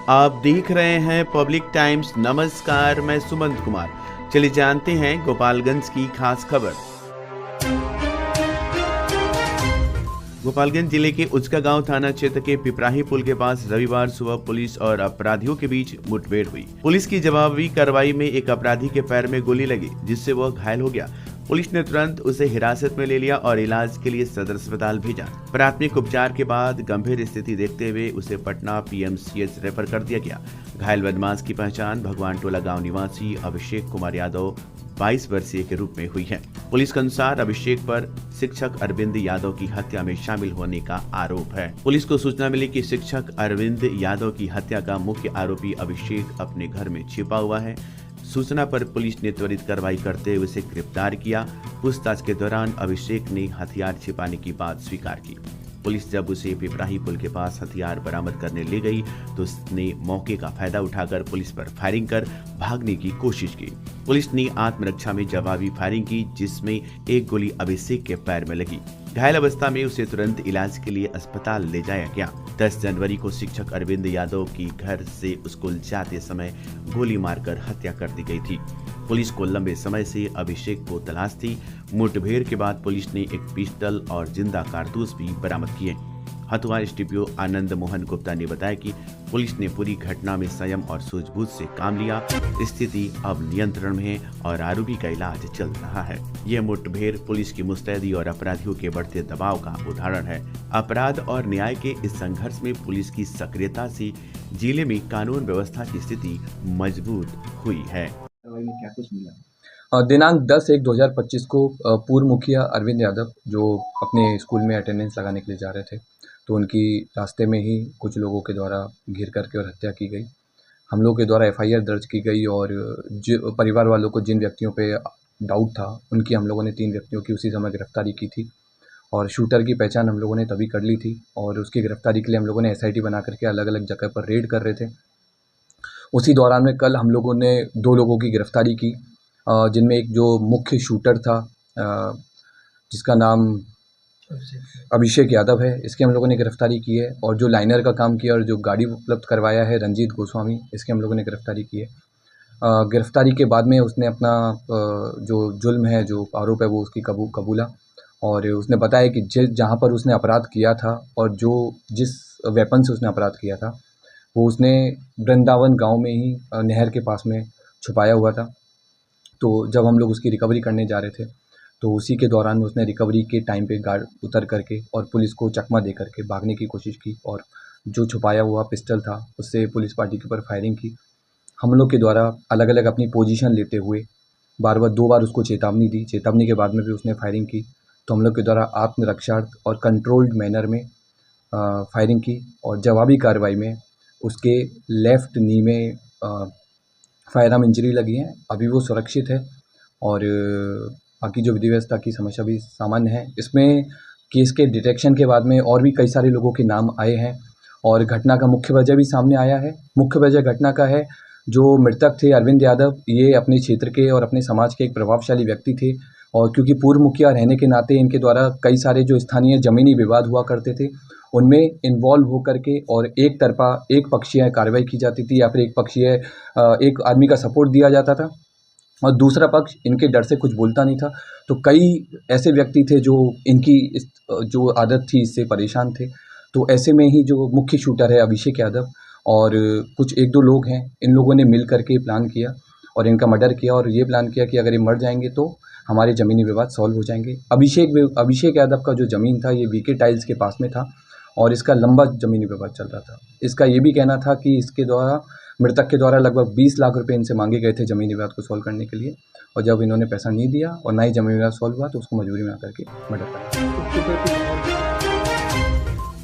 आप देख रहे हैं पब्लिक टाइम्स। नमस्कार, मैं सुमंत कुमार। चलिए जानते हैं गोपालगंज की खास खबर। गोपालगंज जिले के उचका गांव थाना क्षेत्र के पिपराही पुल के पास रविवार सुबह पुलिस और अपराधियों के बीच मुठभेड़ हुई। पुलिस की जवाबी कार्रवाई में एक अपराधी के पैर में गोली लगी, जिससे वह घायल हो गया। पुलिस ने तुरंत उसे हिरासत में ले लिया और इलाज के लिए सदर अस्पताल भेजा। प्राथमिक उपचार के बाद गंभीर स्थिति देखते हुए उसे पटना पीएमसीएच रेफर कर दिया गया। घायल बदमाश की पहचान भगवान टोला गांव निवासी अभिषेक कुमार यादव 22 वर्षीय के रूप में हुई है। पुलिस के अनुसार अभिषेक पर शिक्षक अरविंद यादव की हत्या में शामिल होने का आरोप है। पुलिस को सूचना मिली कि शिक्षक अरविंद यादव की हत्या का मुख्य आरोपी अभिषेक अपने घर में छिपा हुआ है। सूचना पर पुलिस ने त्वरित कार्रवाई करते हुए उसे गिरफ्तार किया। पूछताछ के दौरान अभिषेक ने हथियार छिपाने की बात स्वीकार की। पुलिस जब उसे पिपराही पुल के पास हथियार बरामद करने ले गई तो उसने मौके का फायदा उठाकर पुलिस पर फायरिंग कर भागने की कोशिश की। पुलिस ने आत्मरक्षा में जवाबी फायरिंग की, जिसमें एक गोली अभिषेक के पैर में लगी। घायल अवस्था में उसे तुरंत इलाज के लिए अस्पताल ले जाया गया। 10 जनवरी को शिक्षक अरविंद यादव की घर से स्कूल जाते समय गोली मारकर हत्या कर दी गई थी। पुलिस को लंबे समय से अभिषेक को तलाश थी। मुठभेड़ के बाद पुलिस ने एक पिस्टल और जिंदा कारतूस भी बरामद किए। हथुआ एसडीपीओ आनंद मोहन गुप्ता ने बताया कि पुलिस ने पूरी घटना में संयम और सूझबूझ से काम लिया। स्थिति अब नियंत्रण में है और आरोपी का इलाज चल रहा है। यह मुठभेड़ पुलिस की मुस्तैदी और अपराधियों के बढ़ते दबाव का उदाहरण है। अपराध और न्याय के इस संघर्ष में पुलिस की सक्रियता से जिले में कानून व्यवस्था की स्थिति मजबूत हुई है। क्या कुछ मिला? दिनांक 10/1/2025 को पूर्व मुखिया अरविंद यादव जो अपने स्कूल में अटेंडेंस लगाने के लिए जा रहे थे, तो उनकी रास्ते में ही कुछ लोगों के द्वारा घेर करके और हत्या की गई। हम लोग के द्वारा एफआईआर दर्ज की गई और जो परिवार वालों को जिन व्यक्तियों पे डाउट था, उनकी हम लोगों ने 3 व्यक्तियों की उसी समय गिरफ्तारी की थी और शूटर की पहचान हम लोगों ने तभी कर ली थी और उसकी गिरफ्तारी के लिए हम लोगों ने एसआईटी बना करके अलग अलग जगह पर रेड कर रहे थे। उसी दौरान में कल हम लोगों ने 2 लोगों की गिरफ्तारी की, जिनमें एक जो मुख्य शूटर था जिसका नाम अभिषेक यादव है, इसकी हम लोगों ने गिरफ्तारी की है और जो लाइनर का काम किया और जो गाड़ी उपलब्ध करवाया है रंजीत गोस्वामी, इसकी हम लोगों ने गिरफ्तारी की है। गिरफ्तारी के बाद में उसने अपना जो जुल्म है, जो आरोप है, वो उसकी कबूला और उसने बताया कि जहाँ पर उसने अपराध किया था और जिस वेपन से उसने अपराध किया था वो उसने वृंदावन गांव में ही नहर के पास में छुपाया हुआ था। तो जब हम लोग उसकी रिकवरी करने जा रहे थे तो उसी के दौरान उसने रिकवरी के टाइम पे गार्ड उतर करके और पुलिस को चकमा दे करके भागने की कोशिश की और जो छुपाया हुआ पिस्टल था उससे पुलिस पार्टी के ऊपर फायरिंग की। हम लोग के द्वारा अलग अलग अपनी पोजीशन लेते हुए बार 2 बार उसको चेतावनी दी। चेतावनी के बाद में भी उसने फायरिंग की, तो हम लोग के द्वारा आत्मरक्षार्थ और कंट्रोल्ड मैनर में फायरिंग की और जवाबी कार्रवाई में उसके लेफ़्ट नी में फायर आर्म इंजरी लगी है। अभी वो सुरक्षित है और बाकी जो विधि व्यवस्था की समस्या भी सामान्य है। इसमें केस के डिटेक्शन के बाद में और भी कई सारे लोगों के नाम आए हैं और घटना का मुख्य वजह भी सामने आया है। मुख्य वजह घटना का है, जो मृतक थे अरविंद यादव, ये अपने क्षेत्र के और अपने समाज के एक प्रभावशाली व्यक्ति थे और क्योंकि पूर्व मुखिया रहने के नाते इनके द्वारा कई सारे जो स्थानीय ज़मीनी विवाद हुआ करते थे उनमें इन्वॉल्व होकर के और एक पक्षीय कार्रवाई की जाती थी या फिर एक आदमी का सपोर्ट दिया जाता था और दूसरा पक्ष इनके डर से कुछ बोलता नहीं था। तो कई ऐसे व्यक्ति थे जो इनकी जो आदत थी इससे परेशान थे। तो ऐसे में ही जो मुख्य शूटर है अभिषेक यादव और कुछ 1-2 लोग हैं, इन लोगों ने मिल करके प्लान किया और इनका मर्डर किया और ये प्लान किया कि अगर ये मर जाएंगे तो हमारे ज़मीनी विवाद सॉल्व हो जाएंगे। अभिषेक यादव का जो ज़मीन था ये वीके टाइल्स के पास में था और इसका लंबा ज़मीनी विवाद चल रहा था। इसका ये भी कहना था कि इसके द्वारा मृतक के द्वारा लगभग 20 लाख रुपए इनसे मांगे गए थे ज़मीनी विवाद को सॉल्व करने के लिए और जब इन्होंने पैसा नहीं दिया और ना ही ज़मीनी विवाद सॉल्व हुआ तो उसको मजबूरी में आकर के मर्डर कर।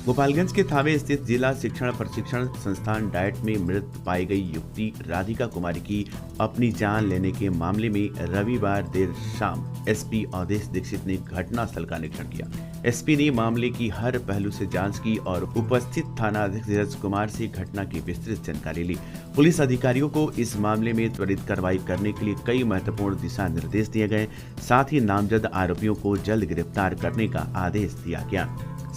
गोपालगंज के थावे स्थित जिला शिक्षण प्रशिक्षण संस्थान डाइट में मृत पाई गई युवती राधिका कुमारी की अपनी जान लेने के मामले में रविवार देर शाम एसपी अवधेश दीक्षित ने घटनास्थल का निरीक्षण किया। एसपी ने मामले की हर पहलू से जांच की और उपस्थित थाना अध्यक्ष धीरज कुमार से घटना की विस्तृत जानकारी ली। पुलिस अधिकारियों को इस मामले में त्वरित कार्रवाई करने के लिए कई महत्वपूर्ण दिशा निर्देश दिए गए। साथ ही नामजद आरोपियों को जल्द गिरफ्तार करने का आदेश दिया गया।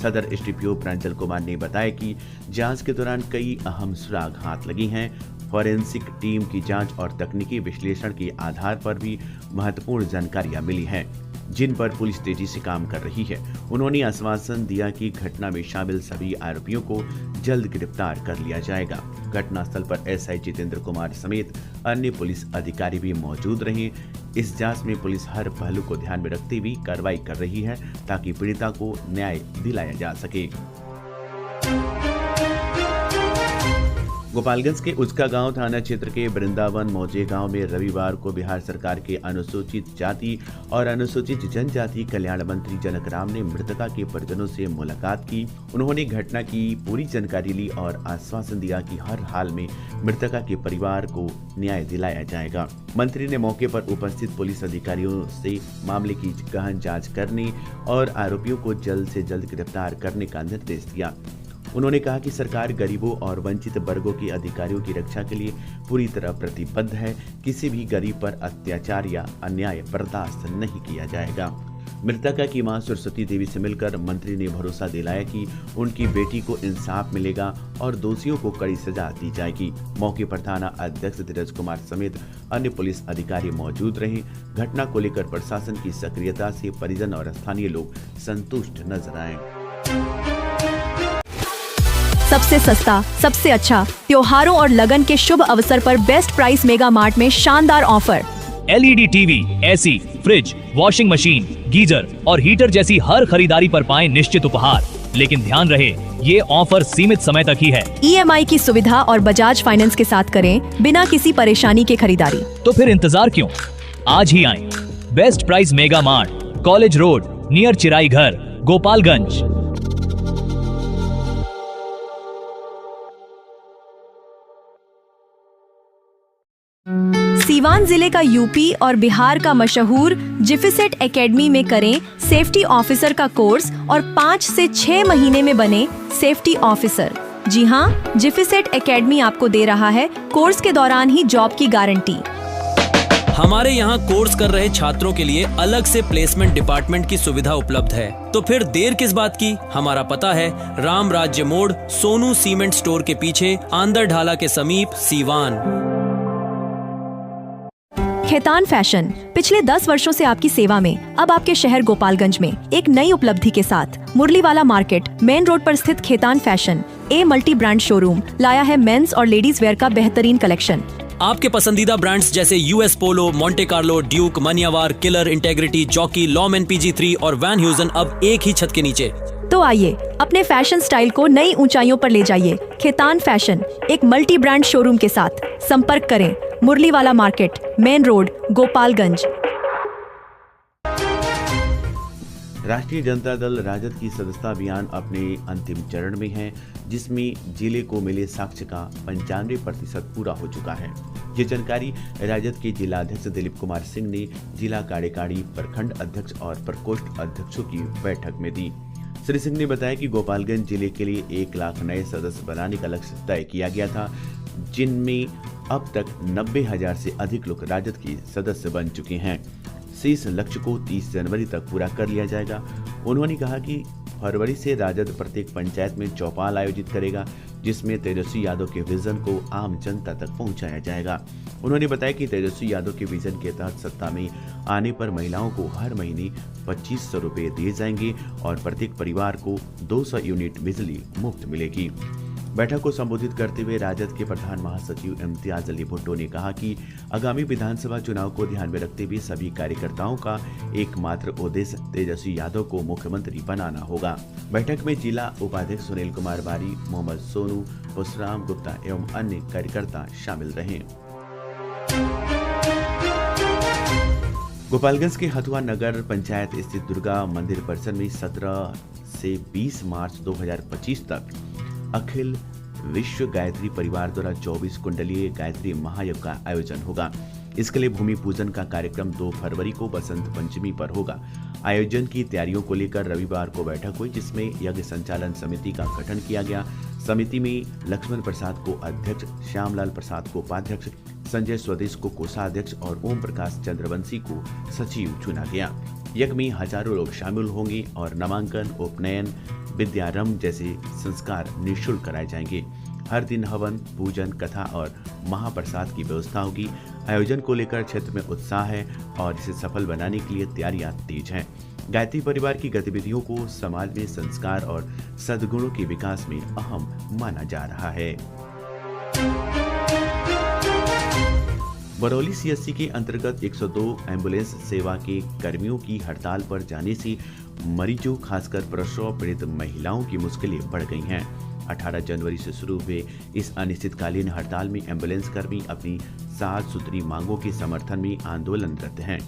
सदर एसडीपीओ प्रांजल कुमार ने बताया कि जांच के दौरान कई अहम सुराग हाथ लगी हैं। फॉरेंसिक टीम की जांच और तकनीकी विश्लेषण के आधार पर भी महत्वपूर्ण जानकारियां मिली हैं, जिन पर पुलिस तेजी से काम कर रही है। उन्होंने आश्वासन दिया कि घटना में शामिल सभी आरोपियों को जल्द गिरफ्तार कर लिया जाएगा। घटनास्थल पर एसआई जितेंद्र कुमार समेत अन्य पुलिस अधिकारी भी मौजूद रहे। इस जांच में पुलिस हर पहलू को ध्यान में रखते हुए कार्रवाई कर रही है ताकि पीड़िता को न्याय दिलाया जा सके। गोपालगंज के उचका गांव थाना क्षेत्र के वृंदावन मौजे गांव में रविवार को बिहार सरकार के अनुसूचित जाति और अनुसूचित जनजाति कल्याण मंत्री जनक राम ने मृतका के परिजनों से मुलाकात की। उन्होंने घटना की पूरी जानकारी ली और आश्वासन दिया कि हर हाल में मृतका के परिवार को न्याय दिलाया जाएगा। मंत्री ने मौके पर उपस्थित पुलिस अधिकारियों से मामले की गहन जाँच करने और आरोपियों को जल्द से जल्द गिरफ्तार करने का निर्देश दिया। उन्होंने कहा कि सरकार गरीबों और वंचित वर्गों के अधिकारियों की रक्षा के लिए पूरी तरह प्रतिबद्ध है। किसी भी गरीब पर अत्याचार या अन्याय बर्दाश्त नहीं किया जाएगा। मृतका की मां सरस्वती देवी से मिलकर मंत्री ने भरोसा दिलाया कि उनकी बेटी को इंसाफ मिलेगा और दोषियों को कड़ी सजा दी जाएगी। मौके पर थाना अध्यक्ष धीरज कुमार समेत अन्य पुलिस अधिकारी मौजूद रहे। घटना को लेकर प्रशासन की सक्रियता से परिजन और स्थानीय लोग संतुष्ट नजर आए। सबसे सस्ता, सबसे अच्छा, त्योहारों और लगन के शुभ अवसर पर बेस्ट प्राइस मेगा मार्ट में शानदार offer. LED TV, AC, fridge, washing machine, geyser और हीटर जैसी हर खरीदारी पर पाएं निश्चित उपहार। लेकिन ध्यान रहे, ये ऑफर सीमित समय तक ही है। ईएमआई की सुविधा और बजाज फाइनेंस के साथ करें बिना किसी परेशानी के खरीदारी। तो फिर इंतजार क्यों, आज ही आएं। Best price mega mart, college road, near चिराई घर, गोपालगंज। सीवान जिले का यूपी और बिहार का मशहूर जिफिसेट एकेडमी में करें सेफ्टी ऑफिसर का कोर्स और 5 से 6 महीने में बने सेफ्टी ऑफिसर। जी हाँ, जिफिसेट एकेडमी आपको दे रहा है कोर्स के दौरान ही जॉब की गारंटी। हमारे यहाँ कोर्स कर रहे छात्रों के लिए अलग से प्लेसमेंट डिपार्टमेंट की सुविधा उपलब्ध है। तो फिर देर किस बात की। हमारा पता है राम राज्य मोड़, सोनू सीमेंट स्टोर के पीछे, आंदर ढाला के समीप, सीवान। खेतान फैशन पिछले 10 वर्षों से आपकी सेवा में। अब आपके शहर गोपालगंज में एक नई उपलब्धि के साथ मुरलीवाला मार्केट मेन रोड पर स्थित Khetan fashion a multi brand showroom लाया है मेंस और लेडीज वेयर का बेहतरीन कलेक्शन। आपके पसंदीदा ब्रांड्स जैसे US Polo, Monte Carlo, Duke, Manyavar, Killer, Integrity, Jockey, Lawman PG3 और वैन ह्यूजन अब एक ही छत के नीचे। तो आइए अपने फैशन स्टाइल को नई ऊंचाइयों पर ले जाइए। खेतान फैशन एक मल्टी ब्रांड शोरूम के साथ संपर्क करें। मुरलीवाला मार्केट मेन रोड, गोपालगंज। राष्ट्रीय जनता दल राजद की सदस्यता अभियान अपने अंतिम चरण में है, जिसमें जिले को मिले साक्ष्य का 95% पूरा हो चुका है। ये जानकारी राजद के जिला अध्यक्ष दिलीप कुमार सिंह ने जिला कार्यकारी, प्रखंड अध्यक्ष और प्रकोष्ठ अध्यक्षों की बैठक में दी। श्री सिंह ने बताया कि गोपालगंज जिले के लिए 1 लाख नए सदस्य बनाने का लक्ष्य तय किया गया था, जिनमें अब तक 90,000 से अधिक लोग राजद के सदस्य बन चुके हैं। शेष लक्ष्य को 30 जनवरी तक पूरा कर लिया जाएगा। उन्होंने कहा कि फरवरी से राजद प्रत्येक पंचायत में चौपाल आयोजित करेगा, जिसमें तेजस्वी यादव के विजन को आम जनता तक पहुंचाया जाएगा। उन्होंने बताया कि तेजस्वी यादव के विजन के तहत सत्ता में आने पर महिलाओं को हर महीने 2500 रुपए दिए जाएंगे और प्रत्येक परिवार को 200 यूनिट बिजली मुफ्त मिलेगी। बैठक को संबोधित करते हुए राजद के प्रधान महासचिव इम्तियाज अली भुट्टो ने कहा कि आगामी विधानसभा चुनाव को ध्यान में रखते हुए सभी कार्यकर्ताओं का एकमात्र उद्देश्य तेजस्वी यादव को मुख्यमंत्री बनाना होगा। बैठक में जिला उपाध्यक्ष सुनील कुमार बारी, मोहम्मद सोनू, पुष्पराम गुप्ता एवं अन्य कार्यकर्ता शामिल रहे। गोपालगंज के हथुआ नगर पंचायत स्थित दुर्गा मंदिर परिसर में 17 से 20 मार्च 2025 तक अखिल विश्व गायत्री परिवार द्वारा 24 कुंडलीय गायत्री महायज्ञ का आयोजन होगा। इसके लिए भूमि पूजन का कार्यक्रम 2 फरवरी को बसंत पंचमी पर होगा। आयोजन की तैयारियों को लेकर रविवार को बैठक हुई, जिसमें यज्ञ संचालन समिति का गठन किया गया। समिति में लक्ष्मण प्रसाद को अध्यक्ष, श्यामलाल प्रसाद को उपाध्यक्ष, संजय स्वदेश को कोषाध्यक्ष और ओम प्रकाश चंद्रवंशी को सचिव चुना गया। यज्ञ में हजारों लोग शामिल होंगे और नामांकन, उपनयन, विद्यारंभ जैसे संस्कार निःशुल्क कराए जाएंगे। हर दिन हवन, पूजन, कथा और महाप्रसाद की व्यवस्था होगी। आयोजन को लेकर क्षेत्र में उत्साह है और इसे सफल बनाने के लिए तैयारियां तेज हैं। गायत्री परिवार की गतिविधियों को समाज में संस्कार और सद्गुणों के विकास में अहम माना जा रहा है। बरौली सीएचसी के अंतर्गत 102 एम्बुलेंस सेवा के कर्मियों की हड़ताल पर जाने से मरीजों, खासकर प्रसव पीड़ित महिलाओं की मुश्किलें बढ़ गई हैं। 18 जनवरी से शुरू हुए इस अनिश्चितकालीन हड़ताल में एम्बुलेंस कर्मी अपनी 7 सूत्री मांगों के समर्थन में आंदोलनरत हैं।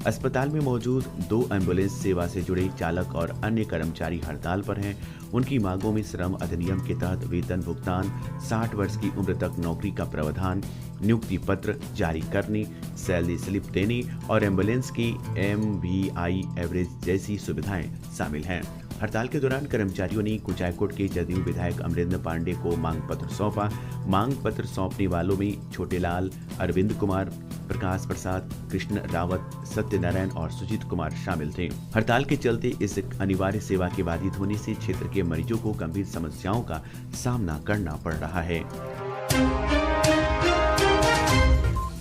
अस्पताल में मौजूद 2 एम्बुलेंस सेवा से जुड़े चालक और अन्य कर्मचारी हड़ताल पर हैं। उनकी मांगों में श्रम अधिनियम के तहत वेतन भुगतान, 60 वर्ष की उम्र तक नौकरी का प्रावधान, नियुक्ति पत्र जारी करने, सैलरी स्लिप देने और एम्बुलेंस की MVI एवरेज जैसी सुविधाएं शामिल हैं। हड़ताल के दौरान कर्मचारियों ने कुचायकोट के जदयू विधायक अमरेंद्र पांडे को मांग पत्र सौंपा। मांग पत्र सौंपने वालों में छोटेलाल, अरविंद कुमार, प्रकाश प्रसाद, कृष्ण रावत, सत्यनारायण और सुजीत कुमार शामिल थे। हड़ताल के चलते इस अनिवार्य सेवा के बाधित होने से क्षेत्र के मरीजों को गंभीर समस्याओं का सामना करना पड़ रहा है।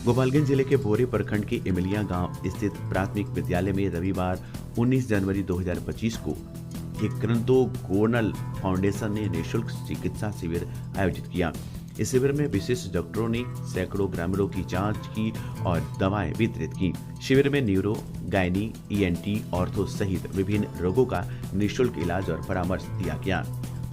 गोपालगंज जिले के बोरे प्रखंड के इमलिया गांव स्थित प्राथमिक विद्यालय में रविवार 19 जनवरी 2025 को एक क्रंतोगोनल फाउंडेशन ने निःशुल्क चिकित्सा शिविर आयोजित किया। इस शिविर में विशेष डॉक्टरों ने सैकड़ों ग्रामीणों की जांच की और दवाएं वितरित की। शिविर में न्यूरो, गायनी, ENT, ऑर्थो सहित विभिन्न रोगों का निःशुल्क इलाज और परामर्श दिया गया।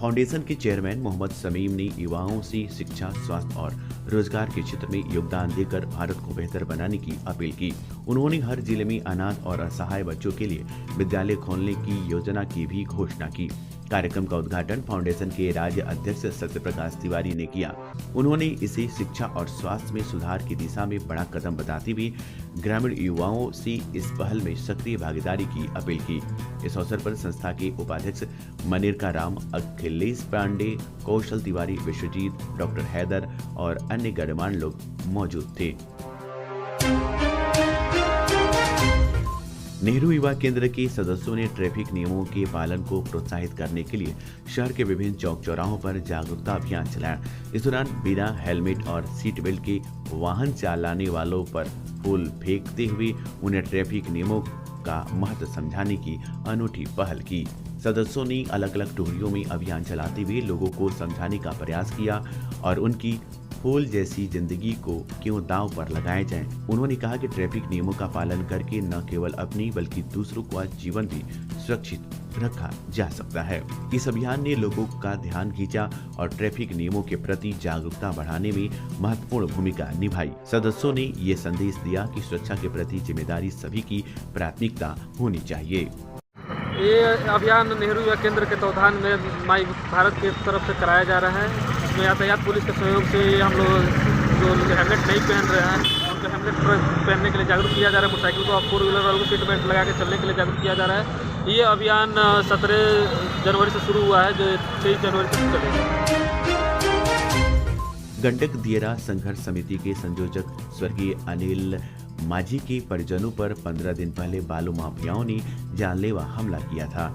फाउंडेशन के चेयरमैन मोहम्मद समीम ने युवाओं से शिक्षा, स्वास्थ्य और रोजगार के क्षेत्र में योगदान देकर भारत को बेहतर बनाने की अपील की। उन्होंने हर जिले में अनाथ और असहाय बच्चों के लिए विद्यालय खोलने की योजना की भी घोषणा की। कार्यक्रम का उद्घाटन फाउंडेशन के राज्य अध्यक्ष सत्यप्रकाश तिवारी ने किया। उन्होंने इसे शिक्षा और स्वास्थ्य में सुधार की दिशा में बड़ा कदम बताते हुए ग्रामीण युवाओं से इस पहल में सक्रिय भागीदारी की अपील की। इस अवसर पर संस्था के उपाध्यक्ष मनिरका राम, अखिलेश पांडे, कौशल तिवारी, विश्वजीत, डॉक्टर हैदर और अन्य गणमान्य लोग मौजूद थे। नेहरू युवा केंद्र के सदस्यों ने ट्रैफिक नियमों के पालन को प्रोत्साहित करने के लिए शहर के विभिन्न चौक चौराहों पर जागरूकता अभियान चलाया। इस दौरान बिना हेलमेट और सीट बेल्ट के वाहन चलाने वालों पर फूल फेंकते हुए उन्हें ट्रैफिक नियमों का महत्व समझाने की अनूठी पहल की। सदस्यों ने अलग अलग टोलियों में अभियान चलाते हुए लोगों को समझाने का प्रयास किया और उनकी फूल जैसी जिंदगी को क्यों दांव पर लगाया जाए। उन्होंने कहा कि ट्रैफिक नियमों का पालन करके न केवल अपनी बल्कि दूसरों का जीवन भी सुरक्षित रखा जा सकता है। इस अभियान ने लोगों का ध्यान खींचा और ट्रैफिक नियमों के प्रति जागरूकता बढ़ाने में महत्वपूर्ण भूमिका निभाई। सदस्यों ने ये संदेश दिया कि सुरक्षा के प्रति जिम्मेदारी सभी की प्राथमिकता होनी चाहिए। ये अभियान नेहरू युवा केंद्र के तत्वाधान में माई भारत की तरफ से कराया जा रहा है। इसमें यातायात पुलिस के सहयोग से हम लोग जो हेलमेट नहीं पहन रहे हैं उनको हेलमेट पहनने के लिए जागरूक किया जा रहा है। मोटरसाइकिल को और 4 व्हीलर वालों को सीट बेल्ट लगा के चलने के लिए जागरूक किया जा रहा है। ये अभियान 17 जनवरी से शुरू हुआ है जो 23 जनवरी तक चलेगा। गंडक दियरा संघर्ष समिति के संयोजक स्वर्गीय अनिल माझी के परिजनों पर 15 दिन पहले बालू माफियाओं ने जानलेवा हमला किया था।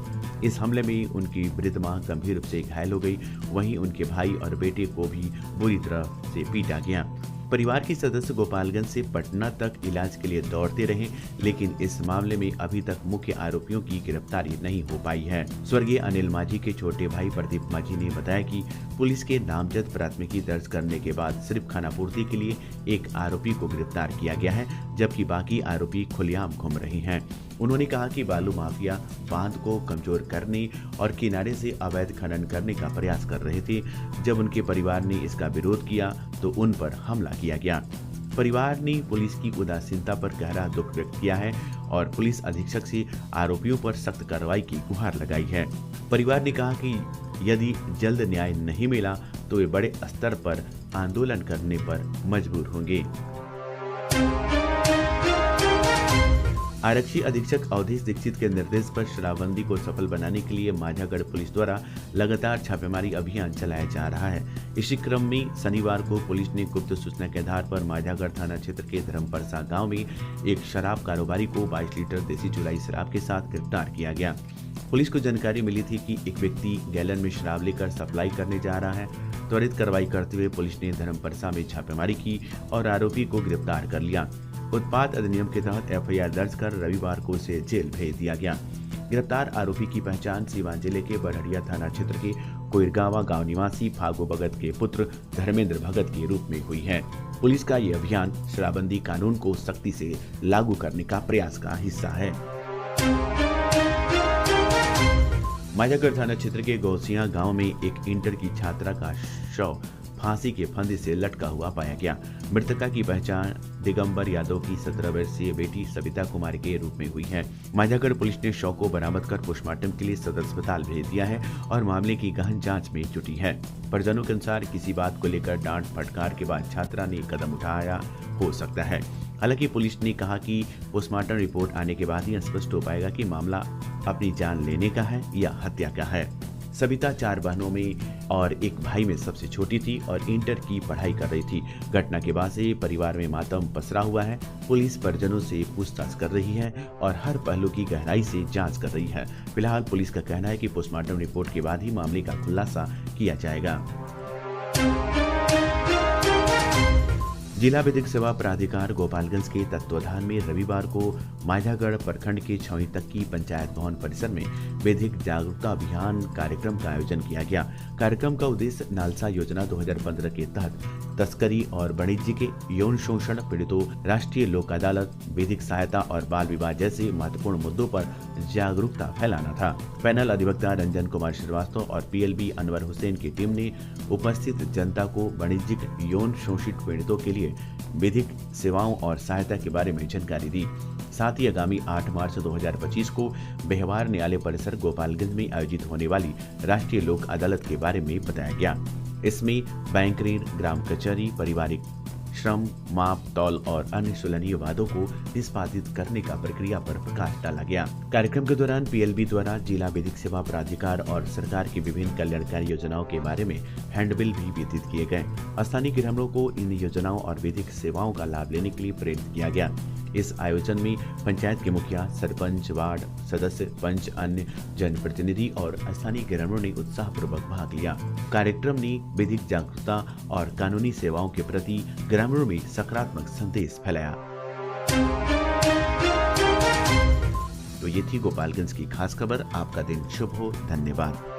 इस हमले में उनकी वृद्ध मां गंभीर रूप से घायल हो गई। वहीं उनके भाई और बेटे को भी बुरी तरह से पीटा गया। परिवार के सदस्य गोपालगंज से पटना तक इलाज के लिए दौड़ते रहे, लेकिन इस मामले में अभी तक मुख्य आरोपियों की गिरफ्तारी नहीं हो पाई है। स्वर्गीय अनिल माझी के छोटे भाई प्रदीप माझी ने बताया कि पुलिस के नामजद प्राथमिकी दर्ज करने के बाद सिर्फ खानापूर्ति के लिए एक आरोपी को गिरफ्तार किया गया है, जबकि बाकी आरोपी खुलेआम घूम रहे हैं। उन्होंने कहा कि बालू माफिया बांध को कमजोर करने और किनारे से अवैध खनन करने का प्रयास कर रहे थे। जब उनके परिवार ने इसका विरोध किया तो उन पर हमला किया गया। परिवार ने पुलिस की उदासीनता पर गहरा दुख व्यक्त किया है और पुलिस अधीक्षक से आरोपियों पर सख्त कार्रवाई की गुहार लगाई है। परिवार ने कहा कि यदि जल्द न्याय नहीं मिला तो वे बड़े स्तर पर आंदोलन करने पर मजबूर होंगे। आरक्षी अधीक्षक अवधेश दीक्षित के निर्देश पर शराबबंदी को सफल बनाने के लिए माझागढ़ पुलिस द्वारा लगातार छापेमारी अभियान चलाया जा रहा है। इसी क्रम में शनिवार को पुलिस ने गुप्त सूचना के आधार पर माझागढ़ थाना क्षेत्र के धर्मपरसा गांव में एक शराब कारोबारी को 22 लीटर देसी चुलाई शराब के साथ गिरफ्तार किया गया। पुलिस को जानकारी मिली थी कि एक व्यक्ति गैलन में शराब लेकर सप्लाई करने जा रहा है। त्वरित कार्रवाई करते हुए पुलिस ने धर्मपरसा में छापेमारी की और आरोपी को गिरफ्तार कर लिया। उत्पाद अधिनियम के तहत एफआईआर दर्ज कर रविवार को उसे जेल भेज दिया गया। गिरफ्तार आरोपी की पहचान सीवान जिले के बड़हरिया थाना क्षेत्र के कोइरगावा गांव निवासी फागो भगत के पुत्र धर्मेंद्र भगत के रूप में हुई है। पुलिस का ये अभियान शराबबंदी कानून को सख्ती से लागू करने का प्रयास का हिस्सा है। माझागढ़ थाना क्षेत्र के गौसिया गांव में एक इंटर की छात्रा का शव फांसी के फंदे से लटका हुआ पाया गया। मृतका की पहचान दिगंबर यादव की 17 वर्षीय बेटी सविता कुमारी के रूप में हुई है। माझागढ़ पुलिस ने शव को बरामद कर पोस्टमार्टम के लिए सदर अस्पताल भेज दिया है और मामले की गहन जांच में जुटी है। परिजनों के अनुसार किसी बात को लेकर डांट फटकार के बाद छात्रा ने कदम उठाया हो सकता है। हालांकि पुलिस ने कहा कि पोस्टमार्टम रिपोर्ट आने के बाद ही स्पष्ट हो पाएगा कि मामला अपनी जान लेने का है या हत्या का है। सविता 4 बहनों में और एक भाई में सबसे छोटी थी और इंटर की पढ़ाई कर रही थी। घटना के बाद से परिवार में मातम पसरा हुआ है। पुलिस परिजनों से पूछताछ कर रही है और हर पहलू की गहराई से जांच कर रही है। फिलहाल पुलिस का कहना है कि पोस्टमार्टम रिपोर्ट के बाद ही मामले का खुलासा किया जाएगा। जिला विधिक सेवा प्राधिकार गोपालगंज के तत्वाधान में रविवार को माझागढ़ प्रखंड के छौई तक की पंचायत भवन परिसर में विधिक जागरूकता अभियान कार्यक्रम का आयोजन किया गया। कार्यक्रम का उद्देश्य नालसा योजना 2015 के तहत तस्करी और वाणिज्य के यौन शोषण पीड़ितों, राष्ट्रीय लोक अदालत, विधिक सहायता और बाल विवाह जैसे महत्वपूर्ण मुद्दों पर जागरूकता फैलाना था। पैनल अधिवक्ता रंजन कुमार श्रीवास्तव और पीएलबी अनवर हुसैन की टीम ने उपस्थित जनता को वाणिज्यिक यौन शोषित पीड़ितों के लिए विधिक सेवाओं और सहायता के बारे में जानकारी दी। साथ ही आगामी 8 मार्च 2025 को व्यवहार न्यायालय परिसर गोपालगंज में आयोजित होने वाली राष्ट्रीय लोक अदालत के बारे में बताया गया। इसमें बैंक ऋण, ग्राम कचहरी, पारिवारिक श्रम, माप तौल और अन्य सुलहनीय वादों को निष्पादित करने का प्रक्रिया पर प्रकाश डाला गया। कार्यक्रम के दौरान पीएलबी द्वारा जिला विधिक सेवा प्राधिकार और सरकार की विभिन्न कल्याणकारी योजनाओं के बारे में हैंडबिल भी वितरित किए गए। स्थानीय ग्रामीणों को इन योजनाओं और विधिक सेवाओं का लाभ लेने के लिए प्रेरित किया गया। इस आयोजन में पंचायत के मुखिया, सरपंच, वार्ड सदस्य, पंच, अन्य जनप्रतिनिधि और स्थानीय ग्रामीणों ने उत्साहपूर्वक भाग लिया। कार्यक्रम ने विधिक जागरूकता और कानूनी सेवाओं के प्रति ग्रामीणों में सकारात्मक संदेश फैलाया। तो ये थी गोपालगंज की खास खबर। आपका दिन शुभ हो। धन्यवाद।